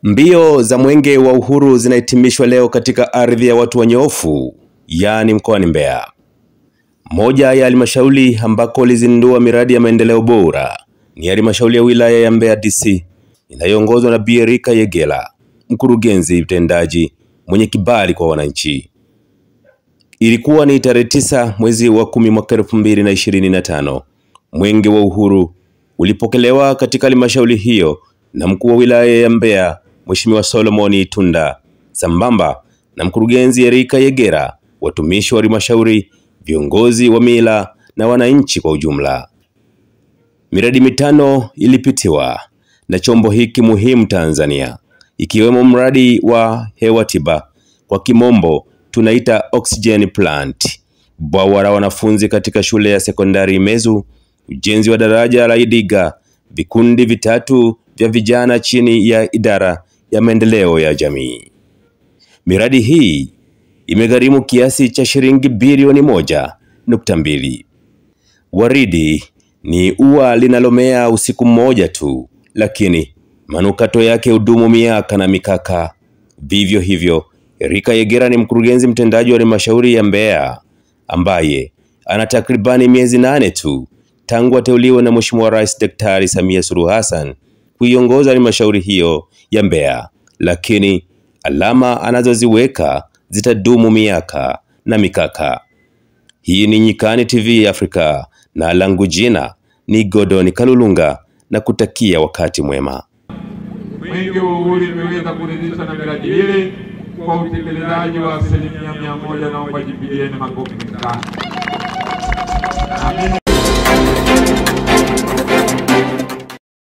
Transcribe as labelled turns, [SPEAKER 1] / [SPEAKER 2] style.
[SPEAKER 1] Mbio za Mwenge wa Uhuru zinahitimishwa leo katika ardhi ya watu wanyoofu, yaani mkoani Mbeya. Moja ya halmashauri ambako lizindua miradi ya maendeleo bora ni halmashauri ya wilaya ya Mbeya DC inayoongozwa na Bi Erika Yegela, mkurugenzi mtendaji mwenye kibali kwa wananchi. Ilikuwa ni tarehe 9 mwezi wa 10 mwaka 2025. Mwenge wa Uhuru ulipokelewa katika halmashauri hiyo na mkuu wa wilaya ya Mbeya Mheshimiwa Solomon Itunda, sambamba na mkurugenzi Erika Yegela, watumishi wa halmashauri, viongozi wa mila na wananchi kwa ujumla. Miradi mitano ilipitiwa na chombo hiki muhimu Tanzania, ikiwemo mradi wa hewa tiba, kwa kimombo tunaita oxygen plant, bwawa la wanafunzi katika shule ya sekondari Mezu, ujenzi wa daraja la Idiga, vikundi vitatu vya vijana chini ya idara ya maendeleo ya jamii. Miradi hii imegharimu kiasi cha shilingi bilioni 1.2. Waridi ni ua linalomea usiku mmoja tu, lakini manukato yake hudumu miaka na mikaka. Vivyo hivyo, Erika Yegela ni mkurugenzi mtendaji wa halmashauri ya Mbeya ambaye ana takribani miezi 8 tu tangu ateuliwe na Mheshimiwa Rais Daktari Samia Suluhu Hassan kuiongoza halmashauri hiyo ya Mbeya, lakini alama anazoziweka zitadumu miaka na mikaka. Hii ni Nyikani TV Afrika na langu jina ni Godoni Kalulunga na kutakia wakati mwema.
[SPEAKER 2] Mwenge wa Uhuru imeweza kuridhisha na miradi ile kwa utekelezaji wa 100%. Naomba jipigieni makofi sana.